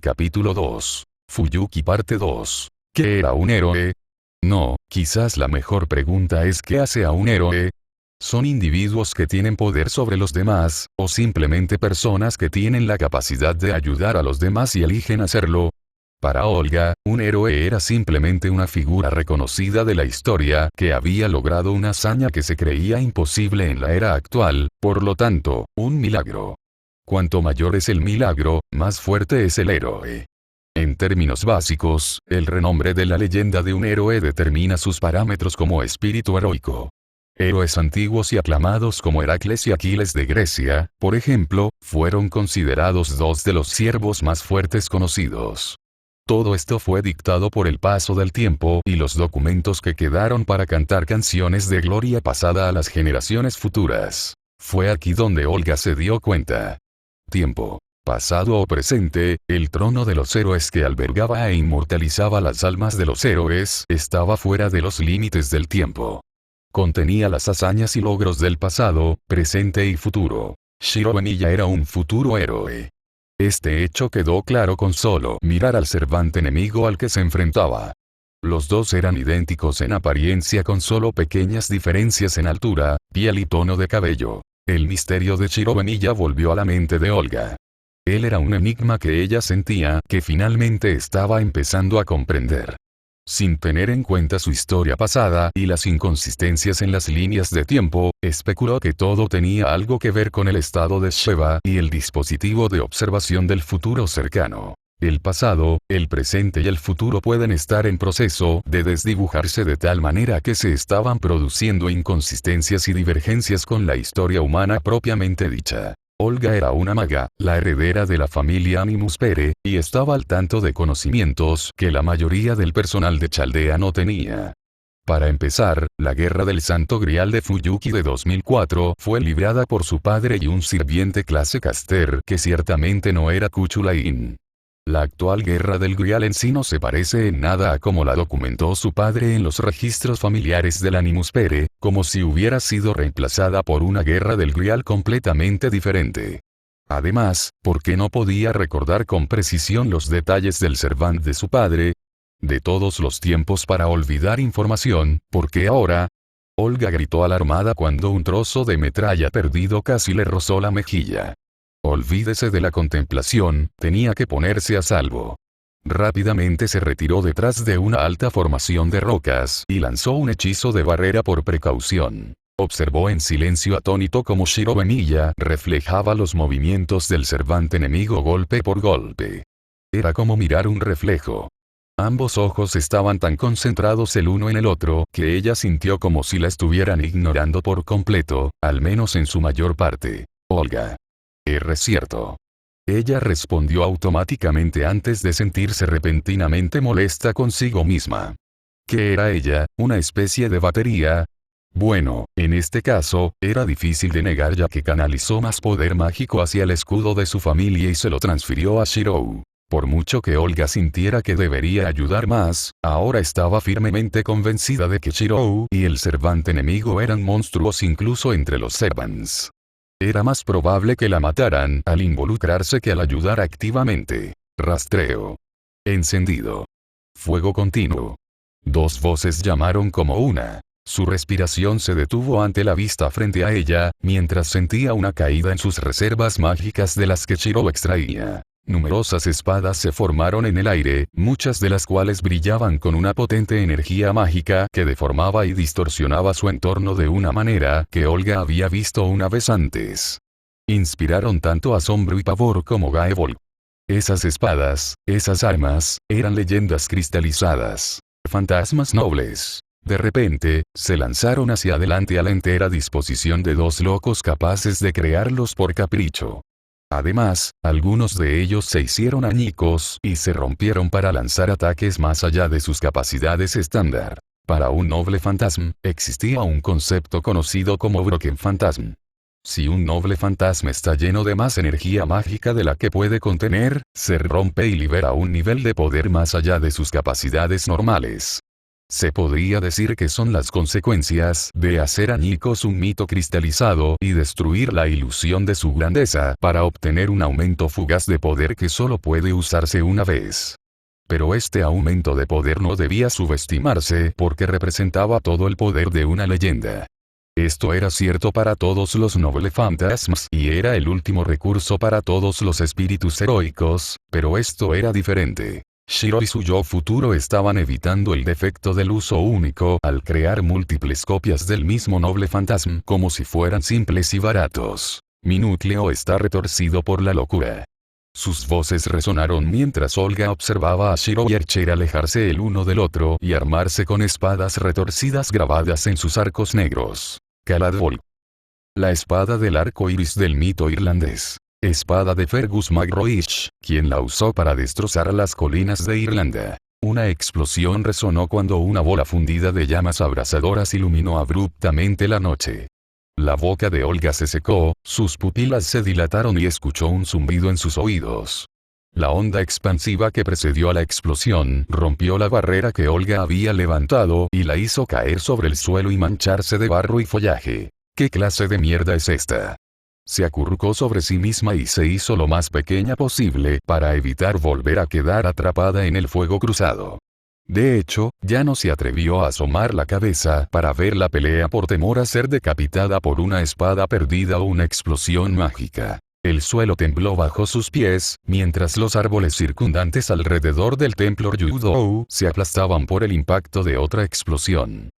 Capítulo 2. Fuyuki parte 2. ¿Qué era un héroe? No, quizás la mejor pregunta es ¿qué hace a un héroe? ¿Son individuos que tienen poder sobre los demás, o simplemente personas que tienen la capacidad de ayudar a los demás y eligen hacerlo? Para Olga, un héroe era simplemente una figura reconocida de la historia que había logrado una hazaña que se creía imposible en la era actual, por lo tanto, un milagro. Cuanto mayor es el milagro, más fuerte es el héroe. En términos básicos, el renombre de la leyenda de un héroe determina sus parámetros como espíritu heroico. Héroes antiguos y aclamados como Heracles y Aquiles de Grecia, por ejemplo, fueron considerados dos de los siervos más fuertes conocidos. Todo esto fue dictado por el paso del tiempo y los documentos que quedaron para cantar canciones de gloria pasada a las generaciones futuras. Fue aquí donde Olga se dio cuenta. Tiempo, pasado o presente, el trono de los héroes que albergaba e inmortalizaba las almas de los héroes estaba fuera de los límites del tiempo. Contenía las hazañas y logros del pasado, presente y futuro. Shiro Emiya era un futuro héroe. Este hecho quedó claro con solo mirar al Cervante enemigo al que se enfrentaba. Los dos eran idénticos en apariencia con solo pequeñas diferencias en altura, piel y tono de cabello. El misterio de Shiro Emiya volvió a la mente de Olga. Él era un enigma que ella sentía que finalmente estaba empezando a comprender. Sin tener en cuenta su historia pasada y las inconsistencias en las líneas de tiempo, especuló que todo tenía algo que ver con el estado de Sheva y el dispositivo de observación del futuro cercano. El pasado, el presente y el futuro pueden estar en proceso de desdibujarse de tal manera que se estaban produciendo inconsistencias y divergencias con la historia humana propiamente dicha. Olga era una maga, la heredera de la familia Animus Pere, y estaba al tanto de conocimientos que la mayoría del personal de Chaldea no tenía. Para empezar, la Guerra del Santo Grial de Fuyuki de 2004 fue librada por su padre y un sirviente clase Caster que ciertamente no era Kuchulain. La actual Guerra del Grial en sí no se parece en nada a como la documentó su padre en los registros familiares del Animus Pere, como si hubiera sido reemplazada por una Guerra del Grial completamente diferente. Además, ¿por qué no podía recordar con precisión los detalles del Cervant de su padre? De todos los tiempos para olvidar información, ¿por qué ahora? Olga gritó alarmada cuando un trozo de metralla perdido casi le rozó la mejilla. Olvídese de la contemplación, tenía que ponerse a salvo. Rápidamente se retiró detrás de una alta formación de rocas y lanzó un hechizo de barrera por precaución. Observó en silencio atónito cómo Shiro Emiya reflejaba los movimientos del Cervante enemigo golpe por golpe. Era como mirar un reflejo. Ambos ojos estaban tan concentrados el uno en el otro que ella sintió como si la estuvieran ignorando por completo, al menos en su mayor parte. Olga. Es cierto. Ella respondió automáticamente antes de sentirse repentinamente molesta consigo misma. ¿Qué era ella? ¿Una especie de batería? Bueno, en este caso, era difícil de negar ya que canalizó más poder mágico hacia el escudo de su familia y se lo transfirió a Shirou. Por mucho que Olga sintiera que debería ayudar más, ahora estaba firmemente convencida de que Shirou y el Cervante enemigo eran monstruos incluso entre los Servants. Era más probable que la mataran al involucrarse que al ayudar activamente. Rastreo. Encendido. Fuego continuo. Dos voces llamaron como una. Su respiración se detuvo ante la vista frente a ella, mientras sentía una caída en sus reservas mágicas de las que Shiro extraía. Numerosas espadas se formaron en el aire, muchas de las cuales brillaban con una potente energía mágica que deformaba y distorsionaba su entorno de una manera que Olga había visto una vez antes. Inspiraron tanto asombro y pavor como Gaevol. Esas espadas, esas armas, eran leyendas cristalizadas. Fantasmas nobles. De repente, se lanzaron hacia adelante a la entera disposición de dos locos capaces de crearlos por capricho. Además, algunos de ellos se hicieron añicos y se rompieron para lanzar ataques más allá de sus capacidades estándar. Para un noble fantasma, existía un concepto conocido como Broken Phantasm. Si un noble fantasma está lleno de más energía mágica de la que puede contener, se rompe y libera un nivel de poder más allá de sus capacidades normales. Se podría decir que son las consecuencias de hacer añicos un mito cristalizado y destruir la ilusión de su grandeza para obtener un aumento fugaz de poder que solo puede usarse una vez. Pero este aumento de poder no debía subestimarse porque representaba todo el poder de una leyenda. Esto era cierto para todos los noble fantasmas y era el último recurso para todos los espíritus heroicos, pero esto era diferente. Shiro y su yo futuro estaban evitando el defecto del uso único al crear múltiples copias del mismo noble fantasma como si fueran simples y baratos. Mi núcleo está retorcido por la locura. Sus voces resonaron mientras Olga observaba a Shiro y Archer alejarse el uno del otro y armarse con espadas retorcidas grabadas en sus arcos negros. Caladbolg. La espada del arco iris del mito irlandés. Espada de Fergus MacRoich, quien la usó para destrozar las colinas de Irlanda. Una explosión resonó cuando una bola fundida de llamas abrasadoras iluminó abruptamente la noche. La boca de Olga se secó, sus pupilas se dilataron y escuchó un zumbido en sus oídos. La onda expansiva que precedió a la explosión rompió la barrera que Olga había levantado y la hizo caer sobre el suelo y mancharse de barro y follaje. ¿Qué clase de mierda es esta? Se acurrucó sobre sí misma y se hizo lo más pequeña posible para evitar volver a quedar atrapada en el fuego cruzado. De hecho, ya no se atrevió a asomar la cabeza para ver la pelea por temor a ser decapitada por una espada perdida o una explosión mágica. El suelo tembló bajo sus pies, mientras los árboles circundantes alrededor del templo Ryūdō se aplastaban por el impacto de otra explosión.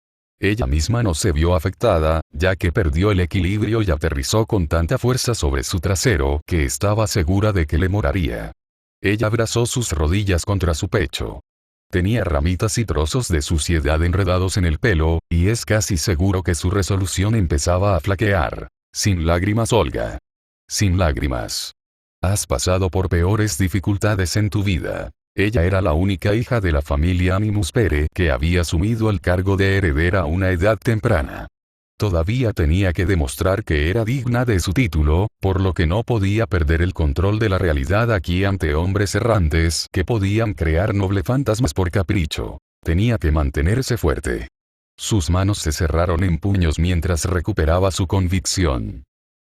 Ella misma no se vio afectada, ya que perdió el equilibrio y aterrizó con tanta fuerza sobre su trasero que estaba segura de que le moraría. Ella abrazó sus rodillas contra su pecho. Tenía ramitas y trozos de suciedad enredados en el pelo, y es casi seguro que su resolución empezaba a flaquear. Sin lágrimas, Olga. Sin lágrimas. Has pasado por peores dificultades en tu vida. Ella era la única hija de la familia Animus Pere que había asumido el cargo de heredera a una edad temprana. Todavía tenía que demostrar que era digna de su título, por lo que no podía perder el control de la realidad aquí ante hombres errantes que podían crear noble fantasmas por capricho. Tenía que mantenerse fuerte. Sus manos se cerraron en puños mientras recuperaba su convicción.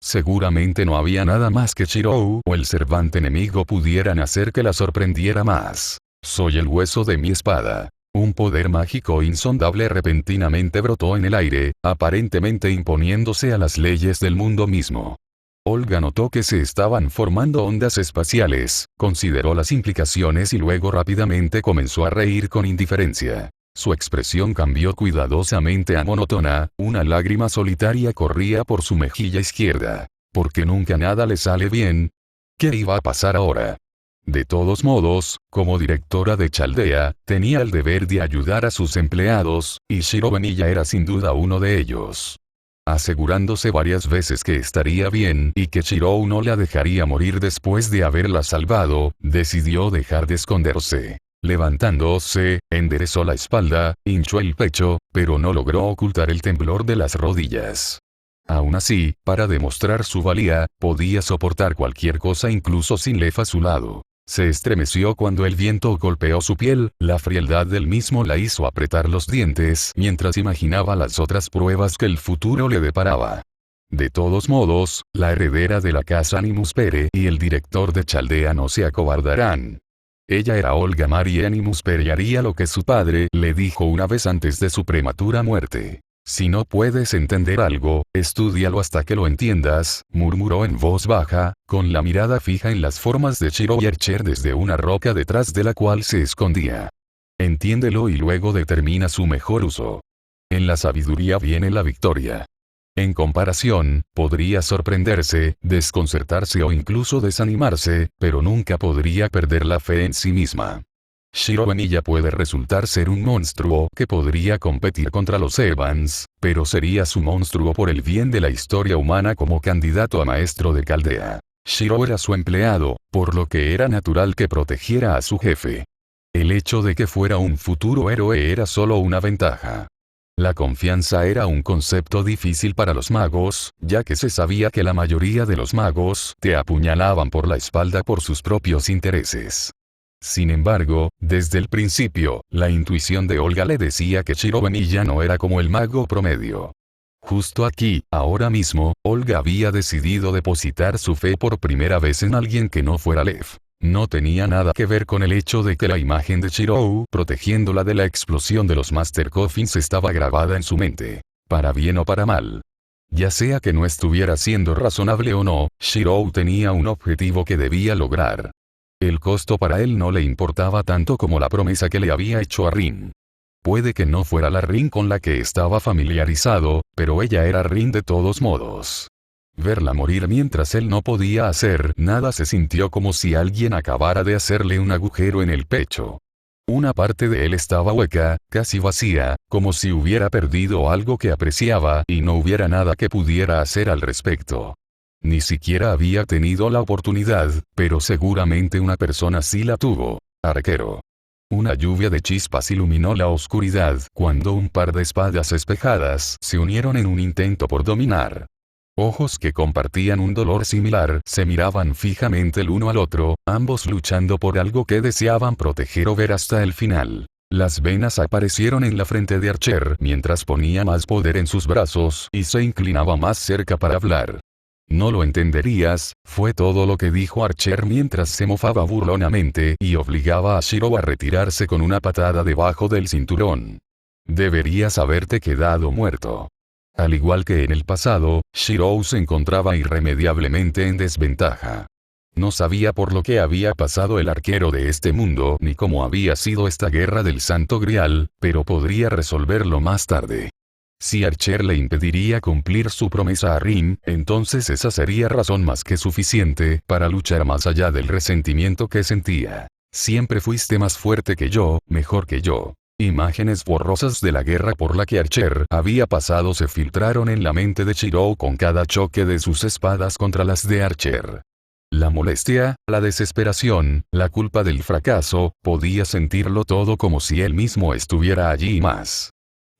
Seguramente no había nada más que Shiro o el cervante enemigo pudieran hacer que la sorprendiera más. Soy el hueso de mi espada. Un poder mágico insondable repentinamente brotó en el aire, aparentemente imponiéndose a las leyes del mundo mismo. Olga notó que se estaban formando ondas espaciales, consideró las implicaciones y luego rápidamente comenzó a reír con indiferencia. Su expresión cambió cuidadosamente a monótona, una lágrima solitaria corría por su mejilla izquierda. ¿Por qué nunca nada le sale bien? ¿Qué iba a pasar ahora? De todos modos, como directora de Chaldea, tenía el deber de ayudar a sus empleados, y Shiro Benilla era sin duda uno de ellos. Asegurándose varias veces que estaría bien y que Shirou no la dejaría morir después de haberla salvado, decidió dejar de esconderse. Levantándose, enderezó la espalda, hinchó el pecho, pero no logró ocultar el temblor de las rodillas. Aún así, para demostrar su valía, podía soportar cualquier cosa incluso sin Leaf a su lado. Se estremeció cuando el viento golpeó su piel, la frialdad del mismo la hizo apretar los dientes mientras imaginaba las otras pruebas que el futuro le deparaba. De todos modos, la heredera de la casa Animus Pere y el director de Chaldea no se acobardarán. Ella era Olga Marie Animus Pere y haría lo que su padre le dijo una vez antes de su prematura muerte. Si no puedes entender algo, estúdialo hasta que lo entiendas, murmuró en voz baja, con la mirada fija en las formas de Shiro y Archer desde una roca detrás de la cual se escondía. Entiéndelo y luego determina su mejor uso. En la sabiduría viene la victoria. En comparación, podría sorprenderse, desconcertarse o incluso desanimarse, pero nunca podría perder la fe en sí misma. Shiro Benilla puede resultar ser un monstruo que podría competir contra los Evans, pero sería su monstruo por el bien de la historia humana como candidato a maestro de Caldea. Shiro era su empleado, por lo que era natural que protegiera a su jefe. El hecho de que fuera un futuro héroe era solo una ventaja. La confianza era un concepto difícil para los magos, ya que se sabía que la mayoría de los magos te apuñalaban por la espalda por sus propios intereses. Sin embargo, desde el principio, la intuición de Olga le decía que Shiro Benilla no era como el mago promedio. Justo aquí, ahora mismo, Olga había decidido depositar su fe por primera vez en alguien que no fuera Lev. No tenía nada que ver con el hecho de que la imagen de Shirou protegiéndola de la explosión de los Master Coffins estaba grabada en su mente. Para bien o para mal. Ya sea que no estuviera siendo razonable o no, Shirou tenía un objetivo que debía lograr. El costo para él no le importaba tanto como la promesa que le había hecho a Rin. Puede que no fuera la Rin con la que estaba familiarizado, pero ella era Rin de todos modos. Verla morir mientras él no podía hacer nada se sintió como si alguien acabara de hacerle un agujero en el pecho. Una parte de él estaba hueca, casi vacía, como si hubiera perdido algo que apreciaba y no hubiera nada que pudiera hacer al respecto. Ni siquiera había tenido la oportunidad, pero seguramente una persona sí la tuvo. Arquero. Una lluvia de chispas iluminó la oscuridad cuando un par de espadas espejadas se unieron en un intento por dominar. Ojos que compartían un dolor similar se miraban fijamente el uno al otro, ambos luchando por algo que deseaban proteger o ver hasta el final. Las venas aparecieron en la frente de Archer mientras ponía más poder en sus brazos y se inclinaba más cerca para hablar. No lo entenderías, fue todo lo que dijo Archer mientras se mofaba burlonamente y obligaba a Shiro a retirarse con una patada debajo del cinturón. Deberías haberte quedado muerto. Al igual que en el pasado, Shirou se encontraba irremediablemente en desventaja. No sabía por lo que había pasado el arquero de este mundo ni cómo había sido esta guerra del Santo Grial, pero podría resolverlo más tarde. Si Archer le impediría cumplir su promesa a Rin, entonces esa sería razón más que suficiente para luchar más allá del resentimiento que sentía. Siempre fuiste más fuerte que yo, mejor que yo. Imágenes borrosas de la guerra por la que Archer había pasado se filtraron en la mente de Shirou con cada choque de sus espadas contra las de Archer. La molestia, la desesperación, la culpa del fracaso, podía sentirlo todo como si él mismo estuviera allí y más.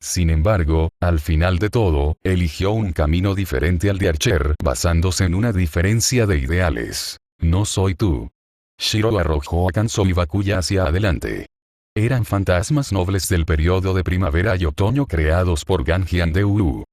Sin embargo, al final de todo, eligió un camino diferente al de Archer basándose en una diferencia de ideales. No soy tú. Shiro arrojó a Kanzo y Bakuya hacia adelante. Eran fantasmas nobles del periodo de primavera y otoño creados por Ganjian de Uru.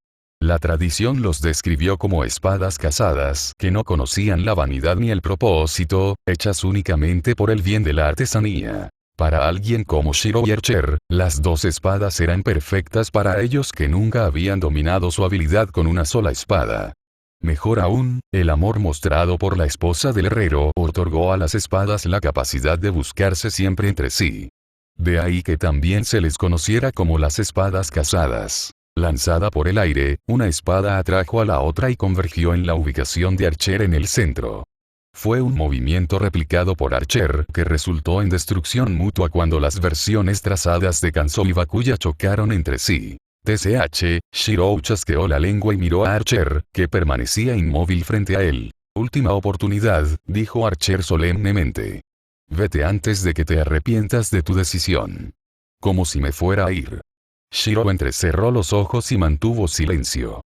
La tradición los describió como espadas casadas que no conocían la vanidad ni el propósito, hechas únicamente por el bien de la artesanía. Para alguien como Shiro y Archer, las dos espadas eran perfectas para ellos que nunca habían dominado su habilidad con una sola espada. Mejor aún, el amor mostrado por la esposa del herrero otorgó a las espadas la capacidad de buscarse siempre entre sí. De ahí que también se les conociera como las espadas casadas. Lanzada por el aire, una espada atrajo a la otra y convergió en la ubicación de Archer en el centro. Fue un movimiento replicado por Archer que resultó en destrucción mutua cuando las versiones trazadas de Kanzo y Bakuya chocaron entre sí. TCH, Shirou chasqueó la lengua y miró a Archer, que permanecía inmóvil frente a él. Última oportunidad, dijo Archer solemnemente. Vete antes de que te arrepientas de tu decisión. Como si me fuera a ir. Shirou entrecerró los ojos y mantuvo silencio.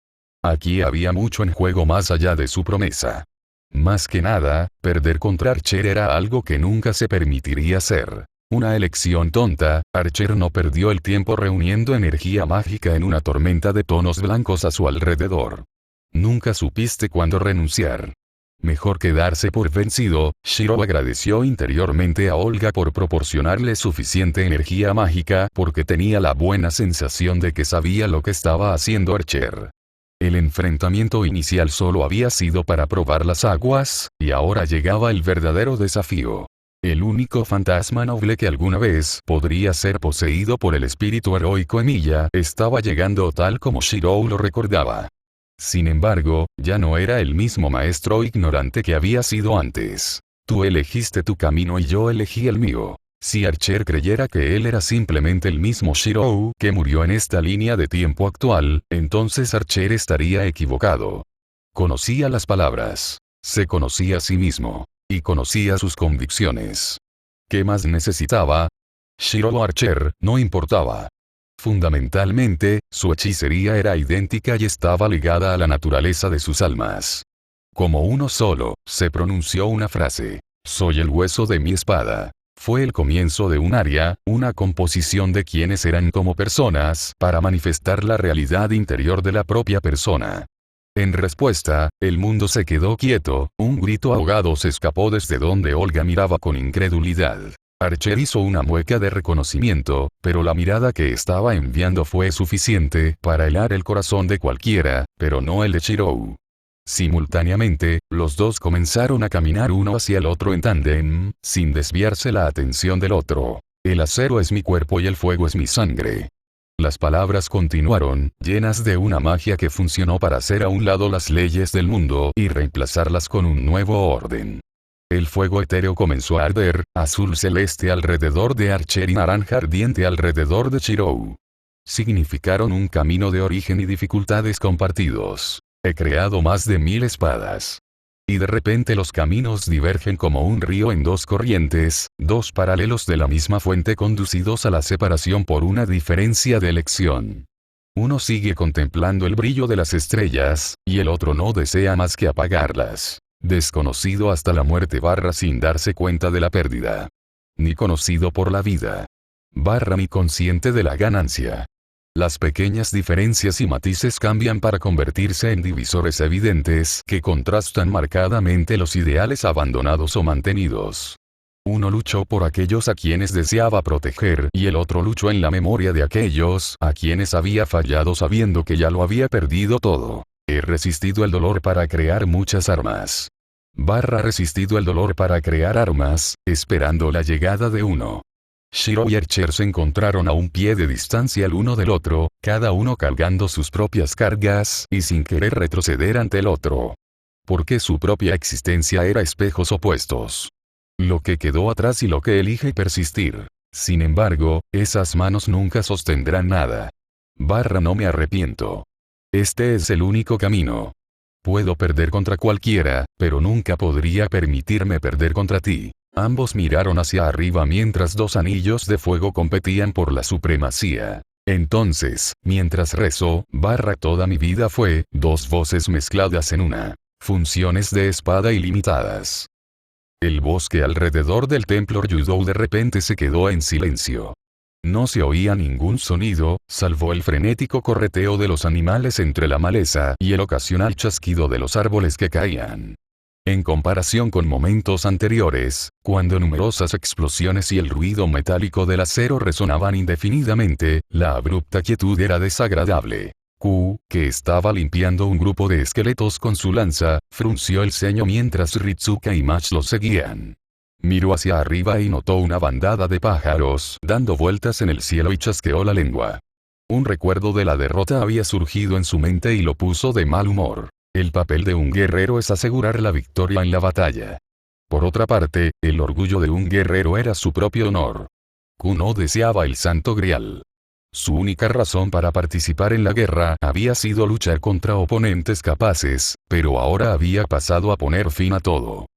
Aquí había mucho en juego más allá de su promesa. Más que nada, perder contra Archer era algo que nunca se permitiría hacer. Una elección tonta, Archer no perdió el tiempo reuniendo energía mágica en una tormenta de tonos blancos a su alrededor. Nunca supiste cuándo renunciar. Mejor que darse por vencido, Shiro agradeció interiormente a Olga por proporcionarle suficiente energía mágica porque tenía la buena sensación de que sabía lo que estaba haciendo Archer. El enfrentamiento inicial solo había sido para probar las aguas, y ahora llegaba el verdadero desafío. El único fantasma noble que alguna vez podría ser poseído por el espíritu heroico Emilia estaba llegando tal como Shirou lo recordaba. Sin embargo, ya no era el mismo maestro ignorante que había sido antes. Tú elegiste tu camino y yo elegí el mío. Si Archer creyera que él era simplemente el mismo Shirou que murió en esta línea de tiempo actual, entonces Archer estaría equivocado. Conocía las palabras. Se conocía a sí mismo. Y conocía sus convicciones. ¿Qué más necesitaba? Shirou o Archer, no importaba. Fundamentalmente, su hechicería era idéntica y estaba ligada a la naturaleza de sus almas. Como uno solo, se pronunció una frase. Soy el hueso de mi espada. Fue el comienzo de un área, una composición de quienes eran como personas, para manifestar la realidad interior de la propia persona. En respuesta, el mundo se quedó quieto, un grito ahogado se escapó desde donde Olga miraba con incredulidad. Archer hizo una mueca de reconocimiento, pero la mirada que estaba enviando fue suficiente para helar el corazón de cualquiera, pero no el de Shirou. Simultáneamente, los dos comenzaron a caminar uno hacia el otro en tándem, sin desviarse la atención del otro. El acero es mi cuerpo y el fuego es mi sangre. Las palabras continuaron, llenas de una magia que funcionó para hacer a un lado las leyes del mundo y reemplazarlas con un nuevo orden. El fuego etéreo comenzó a arder, azul celeste alrededor de Archer y naranja ardiente alrededor de Shirou. Significaron un camino de origen y dificultades compartidos. He creado más de 1000 espadas. Y de repente los caminos divergen como un río en dos corrientes, dos paralelos de la misma fuente conducidos a la separación por una diferencia de elección. Uno sigue contemplando el brillo de las estrellas, y el otro no desea más que apagarlas. Desconocido hasta la muerte / sin darse cuenta de la pérdida. Ni conocido por la vida. / ni consciente de la ganancia. Las pequeñas diferencias y matices cambian para convertirse en divisores evidentes que contrastan marcadamente los ideales abandonados o mantenidos. Uno luchó por aquellos a quienes deseaba proteger y el otro luchó en la memoria de aquellos a quienes había fallado sabiendo que ya lo había perdido todo. He resistido el dolor para crear muchas armas. Resistido el dolor para crear armas, esperando la llegada de uno. Shirou y Archer se encontraron a un pie de distancia el uno del otro, cada uno cargando sus propias cargas y sin querer retroceder ante el otro. Porque su propia existencia era espejos opuestos. Lo que quedó atrás y lo que elige persistir. Sin embargo, esas manos nunca sostendrán nada. No me arrepiento. Este es el único camino. Puedo perder contra cualquiera, pero nunca podría permitirme perder contra ti. Ambos miraron hacia arriba mientras dos anillos de fuego competían por la supremacía. Entonces, mientras rezo, toda mi vida fue, dos voces mezcladas en una. Funciones de espada ilimitadas. El bosque alrededor del templo Ryūdō de repente se quedó en silencio. No se oía ningún sonido, salvo el frenético correteo de los animales entre la maleza y el ocasional chasquido de los árboles que caían. En comparación con momentos anteriores, cuando numerosas explosiones y el ruido metálico del acero resonaban indefinidamente, la abrupta quietud era desagradable. Que estaba limpiando un grupo de esqueletos con su lanza, frunció el ceño mientras Ritsuka y Mach lo seguían. Miró hacia arriba y notó una bandada de pájaros dando vueltas en el cielo y chasqueó la lengua. Un recuerdo de la derrota había surgido en su mente y lo puso de mal humor. El papel de un guerrero es asegurar la victoria en la batalla. Por otra parte, el orgullo de un guerrero era su propio honor. No deseaba el Santo Grial. Su única razón para participar en la guerra había sido luchar contra oponentes capaces, pero ahora había pasado a poner fin a todo.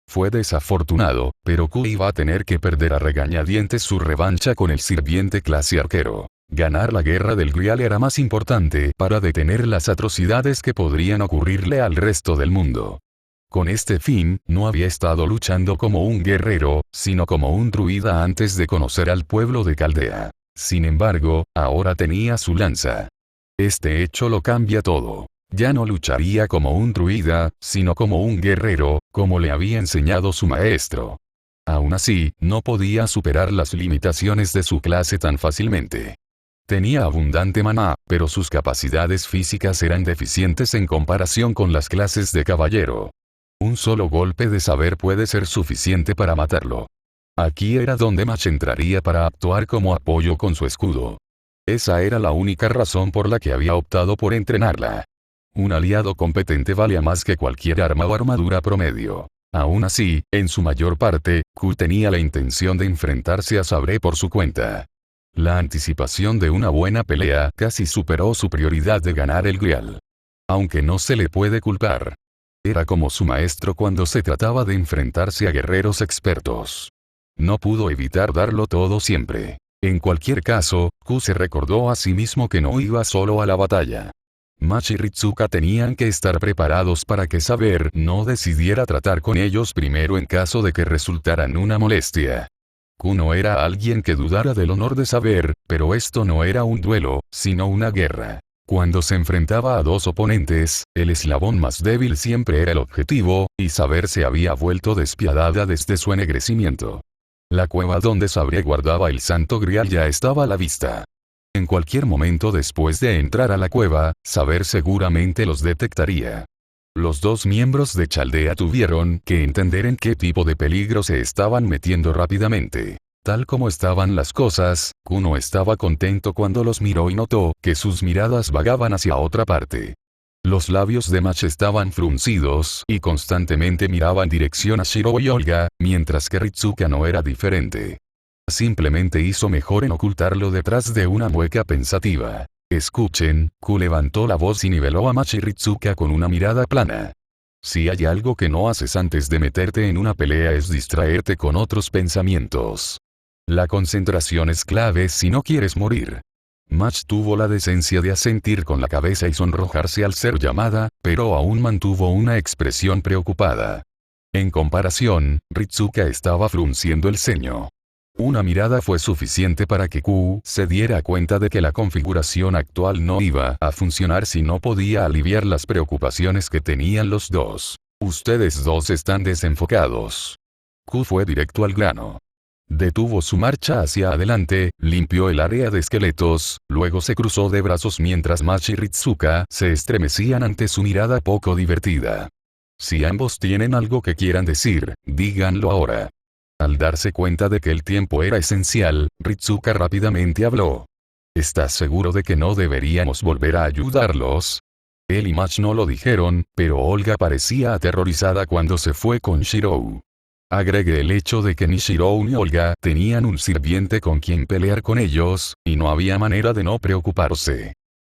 Fue desafortunado, pero iba a tener que perder a regañadientes su revancha con el sirviente clase arquero. Ganar la guerra del Grial era más importante para detener las atrocidades que podrían ocurrirle al resto del mundo. Con este fin, no había estado luchando como un guerrero, sino como un druida antes de conocer al pueblo de Caldea. Sin embargo, ahora tenía su lanza. Este hecho lo cambia todo. Ya no lucharía como un druida, sino como un guerrero, como le había enseñado su maestro. Aún así, no podía superar las limitaciones de su clase tan fácilmente. Tenía abundante maná, pero sus capacidades físicas eran deficientes en comparación con las clases de caballero. Un solo golpe de saber puede ser suficiente para matarlo. Aquí era donde Mach entraría para actuar como apoyo con su escudo. Esa era la única razón por la que había optado por entrenarla. Un aliado competente valía más que cualquier arma o armadura promedio. Aún así, en su mayor parte, tenía la intención de enfrentarse a Sabre por su cuenta. La anticipación de una buena pelea casi superó su prioridad de ganar el Grial. Aunque no se le puede culpar. Era como su maestro cuando se trataba de enfrentarse a guerreros expertos. No pudo evitar darlo todo siempre. En cualquier caso, se recordó a sí mismo que no iba solo a la batalla. Mach y Ritsuka tenían que estar preparados para que Saber no decidiera tratar con ellos primero en caso de que resultaran una molestia. Kuno era alguien que dudara del honor de saber, pero esto no era un duelo, sino una guerra. Cuando se enfrentaba a dos oponentes, el eslabón más débil siempre era el objetivo, y saber se había vuelto despiadada desde su ennegrecimiento. La cueva donde Sabre guardaba el Santo Grial ya estaba a la vista. En cualquier momento después de entrar a la cueva, Saber seguramente los detectaría. Los dos miembros de Chaldea tuvieron que entender en qué tipo de peligro se estaban metiendo rápidamente. Tal como estaban las cosas, Kuno estaba contento cuando los miró y notó que sus miradas vagaban hacia otra parte. Los labios de Mach estaban fruncidos y constantemente miraba en dirección a Shiro y Olga, mientras que Ritsuka no era diferente. Simplemente hizo mejor en ocultarlo detrás de una mueca pensativa. Escuchen, Ku levantó la voz y niveló a Mach y Ritsuka con una mirada plana. Si hay algo que no haces antes de meterte en una pelea es distraerte con otros pensamientos. La concentración es clave si no quieres morir. Mach tuvo la decencia de asentir con la cabeza y sonrojarse al ser llamada, pero aún mantuvo una expresión preocupada. En comparación, Ritsuka estaba frunciendo el ceño. Una mirada fue suficiente para que Ku se diera cuenta de que la configuración actual no iba a funcionar si no podía aliviar las preocupaciones que tenían los dos. Ustedes dos están desenfocados. Ku fue directo al grano. Detuvo su marcha hacia adelante, limpió el área de esqueletos, luego se cruzó de brazos mientras Mach y Ritsuka se estremecían ante su mirada poco divertida. Si ambos tienen algo que quieran decir, díganlo ahora. Al darse cuenta de que el tiempo era esencial, Ritsuka rápidamente habló. ¿Estás seguro de que no deberíamos volver a ayudarlos? Él y Mach no lo dijeron, pero Olga parecía aterrorizada cuando se fue con Shirou. Agregué el hecho de que ni Shirou ni Olga tenían un sirviente con quien pelear con ellos, y no había manera de no preocuparse.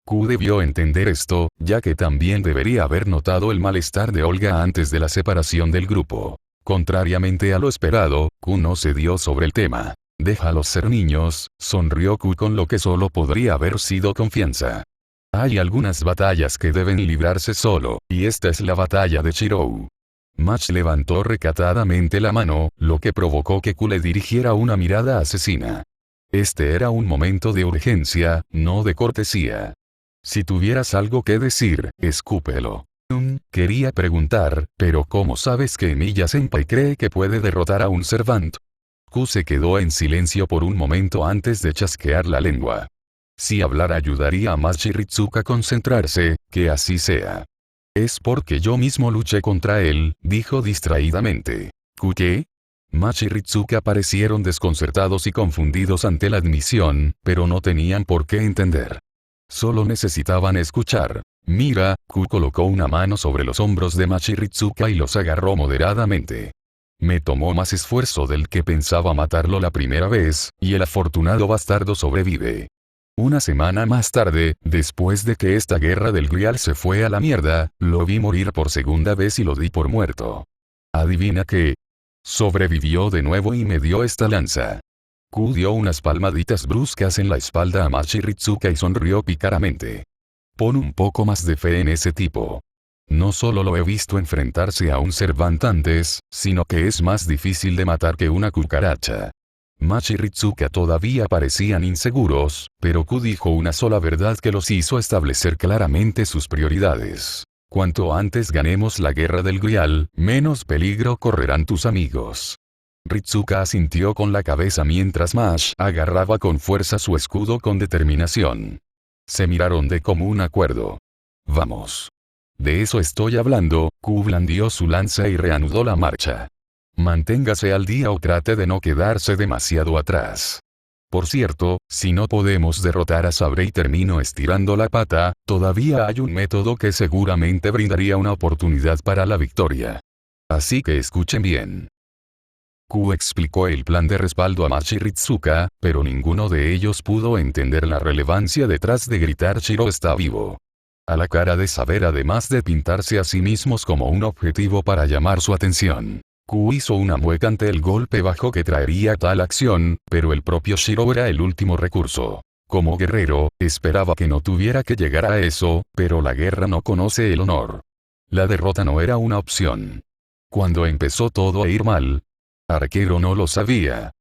Ku debió entender esto, ya que también debería haber notado el malestar de Olga antes de la separación del grupo. Contrariamente a lo esperado, Ku no cedió sobre el tema. Déjalos ser niños, sonrió Ku con lo que solo podría haber sido confianza. Hay algunas batallas que deben librarse solo, y esta es la batalla de Shirou. Mach levantó recatadamente la mano, lo que provocó que Ku le dirigiera una mirada asesina. Este era un momento de urgencia, no de cortesía. Si tuvieras algo que decir, escúpelo. Quería preguntar, pero ¿cómo sabes que Miya-senpai cree que puede derrotar a un Servant? Ku se quedó en silencio por un momento antes de chasquear la lengua. Si hablar ayudaría a Mach y Ritsuka a concentrarse, que así sea. Es porque yo mismo luché contra él, dijo distraídamente. ¿Ku qué? Mach y Ritsuka parecieron desconcertados y confundidos ante la admisión, pero no tenían por qué entender. Solo necesitaban escuchar. Mira, Ku colocó una mano sobre los hombros de Mach y Ritsuka y los agarró moderadamente. Me tomó más esfuerzo del que pensaba matarlo la primera vez, y el afortunado bastardo sobrevive. Una semana más tarde, después de que esta guerra del Grial se fue a la mierda, lo vi morir por segunda vez y lo di por muerto. ¿Adivina qué? Sobrevivió de nuevo y me dio esta lanza. Ku dio unas palmaditas bruscas en la espalda a Mach y Ritsuka y sonrió pícaramente. Pon un poco más de fe en ese tipo. No solo lo he visto enfrentarse a un Servant antes, sino que es más difícil de matar que una cucaracha. Mach y Ritsuka todavía parecían inseguros, pero Ku dijo una sola verdad que los hizo establecer claramente sus prioridades. Cuanto antes ganemos la guerra del Grial, menos peligro correrán tus amigos. Ritsuka asintió con la cabeza mientras Mach agarraba con fuerza su escudo con determinación. Se miraron de común acuerdo. Vamos. De eso estoy hablando. Ku blandió su lanza y reanudó la marcha. Manténgase al día o trate de no quedarse demasiado atrás. Por cierto, si no podemos derrotar a Sabre y termino estirando la pata, todavía hay un método que seguramente brindaría una oportunidad para la victoria. Así que escuchen bien. Ku explicó el plan de respaldo a Mach y Ritsuka, pero ninguno de ellos pudo entender la relevancia detrás de gritar Shiro está vivo. A la cara de Saber, además de pintarse a sí mismos como un objetivo para llamar su atención. Ku hizo una mueca ante el golpe bajo que traería tal acción, pero el propio Shiro era el último recurso. Como guerrero, esperaba que no tuviera que llegar a eso, pero la guerra no conoce el honor. La derrota no era una opción. Cuando empezó todo a ir mal, Arquero no lo sabía.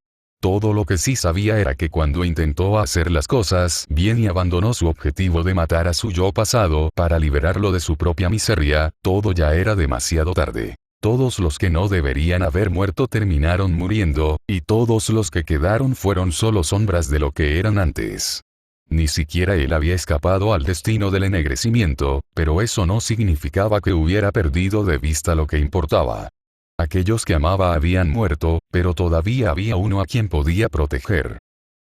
Todo lo que sí sabía era que cuando intentó hacer las cosas bien y abandonó su objetivo de matar a su yo pasado para liberarlo de su propia miseria, todo ya era demasiado tarde. Todos los que no deberían haber muerto terminaron muriendo, y todos los que quedaron fueron solo sombras de lo que eran antes. Ni siquiera él había escapado al destino del ennegrecimiento, pero eso no significaba que hubiera perdido de vista lo que importaba. Aquellos que amaba habían muerto, pero todavía había uno a quien podía proteger.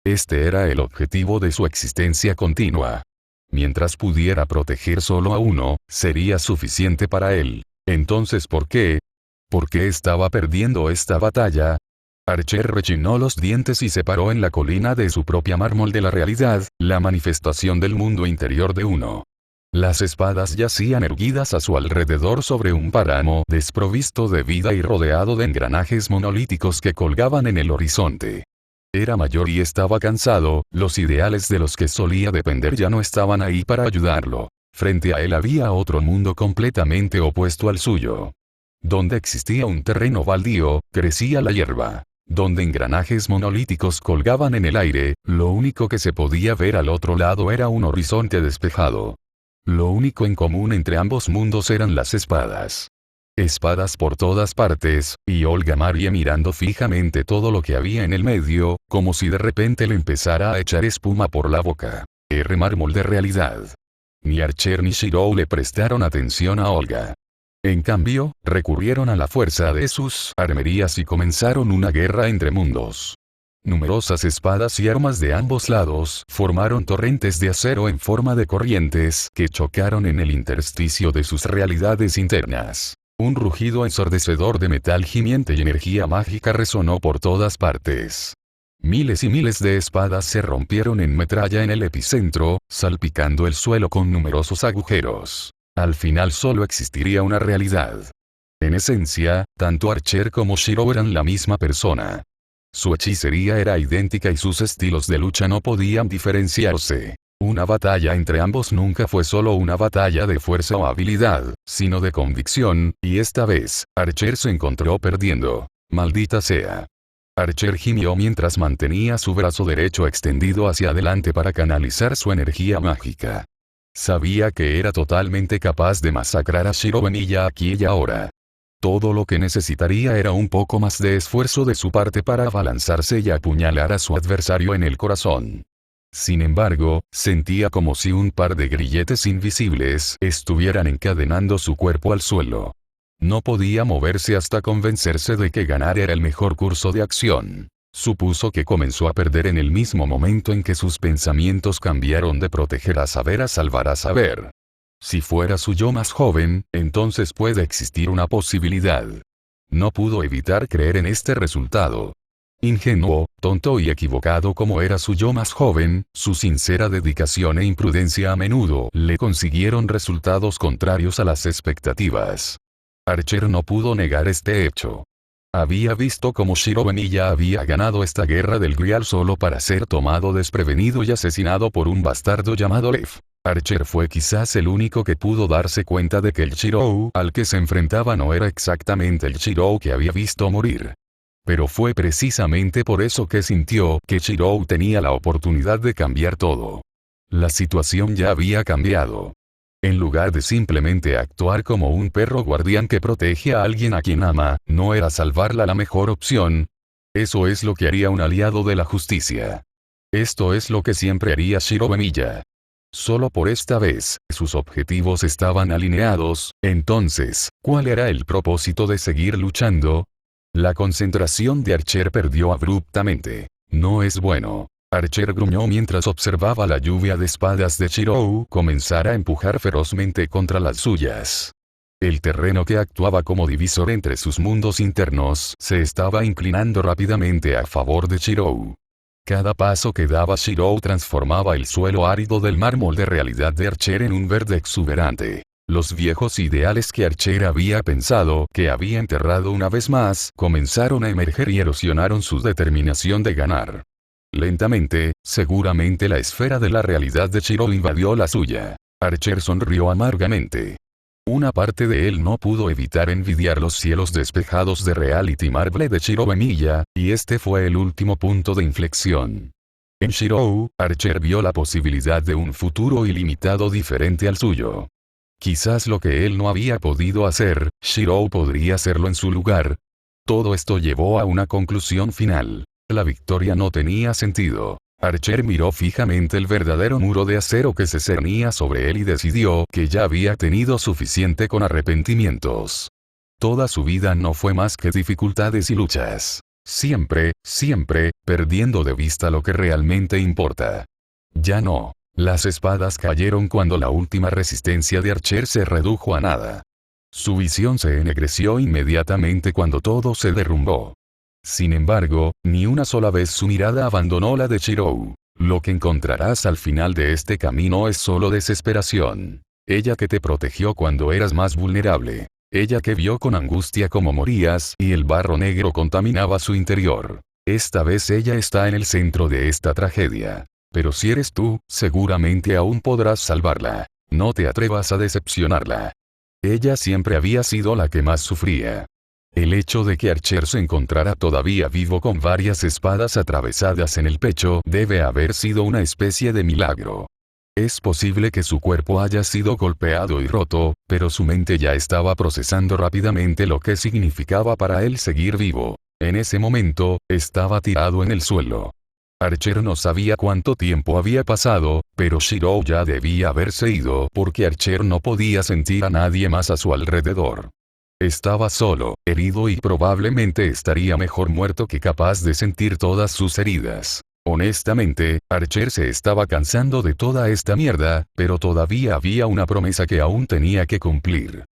Este era el objetivo de su existencia continua. Mientras pudiera proteger solo a uno, sería suficiente para él. Entonces, ¿por qué? ¿Por qué estaba perdiendo esta batalla? Archer rechinó los dientes y se paró en la colina de su propia mármol de la realidad, la manifestación del mundo interior de uno. Las espadas yacían erguidas a su alrededor sobre un páramo desprovisto de vida y rodeado de engranajes monolíticos que colgaban en el horizonte. Era mayor y estaba cansado, los ideales de los que solía depender ya no estaban ahí para ayudarlo. Frente a él había otro mundo completamente opuesto al suyo. Donde existía un terreno baldío, crecía la hierba. Donde engranajes monolíticos colgaban en el aire, lo único que se podía ver al otro lado era un horizonte despejado. Lo único en común entre ambos mundos eran las espadas. Espadas por todas partes, y Olga Marie mirando fijamente todo lo que había en el medio, como si de repente le empezara a echar espuma por la boca. Mármol de realidad. Ni Archer ni Shirou le prestaron atención a Olga. En cambio, recurrieron a la fuerza de sus armerías y comenzaron una guerra entre mundos. Numerosas espadas y armas de ambos lados formaron torrentes de acero en forma de corrientes que chocaron en el intersticio de sus realidades internas. Un rugido ensordecedor de metal gimiente y energía mágica resonó por todas partes. Miles y miles de espadas se rompieron en metralla en el epicentro, salpicando el suelo con numerosos agujeros. Al final solo existiría una realidad. En esencia, tanto Archer como Shirou eran la misma persona. Su hechicería era idéntica y sus estilos de lucha no podían diferenciarse. Una batalla entre ambos nunca fue solo una batalla de fuerza o habilidad, sino de convicción, y esta vez, Archer se encontró perdiendo. Maldita sea. Archer gimió mientras mantenía su brazo derecho extendido hacia adelante para canalizar su energía mágica. Sabía que era totalmente capaz de masacrar a Shirou Benilla aquí y ahora. Todo lo que necesitaría era un poco más de esfuerzo de su parte para abalanzarse y apuñalar a su adversario en el corazón. Sin embargo, sentía como si un par de grilletes invisibles estuvieran encadenando su cuerpo al suelo. No podía moverse hasta convencerse de que ganar era el mejor curso de acción. Supuso que comenzó a perder en el mismo momento en que sus pensamientos cambiaron de proteger a saber a salvar a saber. Si fuera su yo más joven, entonces puede existir una posibilidad. No pudo evitar creer en este resultado. Ingenuo, tonto y equivocado como era su yo más joven, su sincera dedicación e imprudencia a menudo le consiguieron resultados contrarios a las expectativas. Archer no pudo negar este hecho. Había visto cómo Shirou Benilla había ganado esta guerra del Grial solo para ser tomado desprevenido y asesinado por un bastardo llamado Lev. Archer fue quizás el único que pudo darse cuenta de que el Shirou al que se enfrentaba no era exactamente el Shirou que había visto morir. Pero fue precisamente por eso que sintió que Shirou tenía la oportunidad de cambiar todo. La situación ya había cambiado. En lugar de simplemente actuar como un perro guardián que protege a alguien a quien ama, no era salvarla la mejor opción. Eso es lo que haría un aliado de la justicia. Esto es lo que siempre haría Shirou Benilla. Solo por esta vez, sus objetivos estaban alineados. Entonces, ¿cuál era el propósito de seguir luchando? La concentración de Archer perdió abruptamente. No es bueno. Archer gruñó mientras observaba la lluvia de espadas de Shirou comenzar a empujar ferozmente contra las suyas. El terreno que actuaba como divisor entre sus mundos internos se estaba inclinando rápidamente a favor de Shirou. Cada paso que daba Shirou transformaba el suelo árido del mármol de realidad de Archer en un verde exuberante. Los viejos ideales que Archer había pensado que había enterrado una vez más comenzaron a emerger y erosionaron su determinación de ganar. Lentamente, seguramente la esfera de la realidad de Shirou invadió la suya. Archer sonrió amargamente. Una parte de él no pudo evitar envidiar los cielos despejados de Reality Marble de Shirou Emiya, y este fue el último punto de inflexión. En Shirou, Archer vio la posibilidad de un futuro ilimitado diferente al suyo. Quizás lo que él no había podido hacer, Shirou podría hacerlo en su lugar. Todo esto llevó a una conclusión final. La victoria no tenía sentido. Archer miró fijamente el verdadero muro de acero que se cernía sobre él y decidió que ya había tenido suficiente con arrepentimientos. Toda su vida no fue más que dificultades y luchas. Siempre, perdiendo de vista lo que realmente importa. Ya no. Las espadas cayeron cuando la última resistencia de Archer se redujo a nada. Su visión se ennegreció inmediatamente cuando todo se derrumbó. Sin embargo, ni una sola vez su mirada abandonó la de Shirou. Lo que encontrarás al final de este camino es solo desesperación. Ella que te protegió cuando eras más vulnerable. Ella que vio con angustia cómo morías y el barro negro contaminaba su interior. Esta vez ella está en el centro de esta tragedia. Pero si eres tú, seguramente aún podrás salvarla. No te atrevas a decepcionarla. Ella siempre había sido la que más sufría. El hecho de que Archer se encontrara todavía vivo con varias espadas atravesadas en el pecho debe haber sido una especie de milagro. Es posible que su cuerpo haya sido golpeado y roto, pero su mente ya estaba procesando rápidamente lo que significaba para él seguir vivo. En ese momento, estaba tirado en el suelo. Archer no sabía cuánto tiempo había pasado, pero Shirou ya debía haberse ido porque Archer no podía sentir a nadie más a su alrededor. Estaba solo, herido y probablemente estaría mejor muerto que capaz de sentir todas sus heridas. Honestamente, Archer se estaba cansando de toda esta mierda, pero todavía había una promesa que aún tenía que cumplir.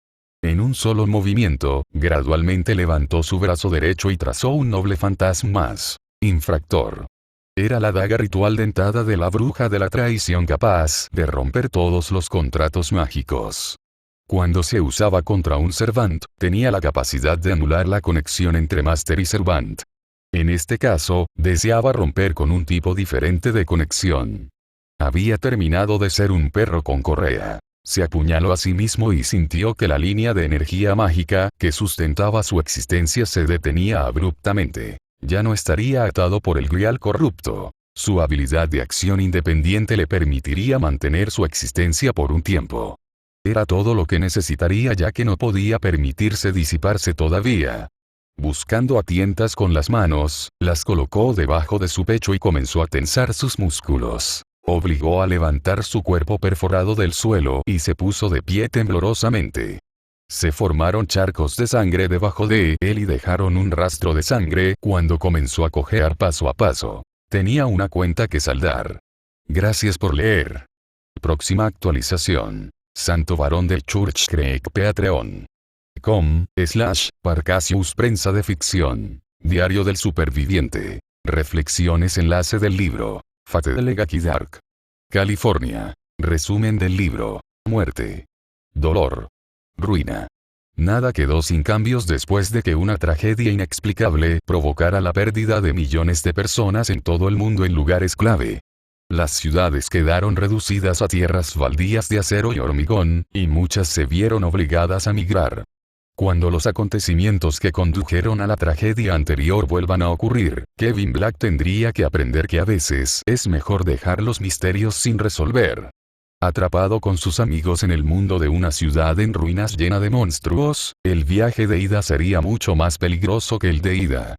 En un solo movimiento, gradualmente levantó su brazo derecho y trazó un noble fantasma más. Infractor. Era la daga ritual dentada de la bruja de la traición capaz de romper todos los contratos mágicos. Cuando se usaba contra un Servant, tenía la capacidad de anular la conexión entre Master y Servant. En este caso, deseaba romper con un tipo diferente de conexión. Había terminado de ser un perro con correa. Se apuñaló a sí mismo y sintió que la línea de energía mágica que sustentaba su existencia se detenía abruptamente. Ya no estaría atado por el grial corrupto. Su habilidad de acción independiente le permitiría mantener su existencia por un tiempo. Era todo lo que necesitaría ya que no podía permitirse disiparse todavía. Buscando a tientas con las manos, las colocó debajo de su pecho y comenzó a tensar sus músculos. Obligó a levantar su cuerpo perforado del suelo y se puso de pie temblorosamente. Se formaron charcos de sangre debajo de él y dejaron un rastro de sangre cuando comenzó a cojear paso a paso. Tenía una cuenta que saldar. Gracias por leer. Próxima actualización. Santo Varón de Church Creek Patreon.com/Parcasius Prensa de Ficción. Diario del Superviviente. Reflexiones enlace del libro. Fate de Legaki Dark. California. Resumen del libro. Muerte. Dolor. Ruina. Nada quedó sin cambios después de que una tragedia inexplicable provocara la pérdida de millones de personas en todo el mundo en lugares clave. Las ciudades quedaron reducidas a tierras baldías de acero y hormigón, y muchas se vieron obligadas a migrar. Cuando los acontecimientos que condujeron a la tragedia anterior vuelvan a ocurrir, Kevin Black tendría que aprender que a veces es mejor dejar los misterios sin resolver. Atrapado con sus amigos en el mundo de una ciudad en ruinas llena de monstruos, el viaje de ida sería mucho más peligroso que el de ida.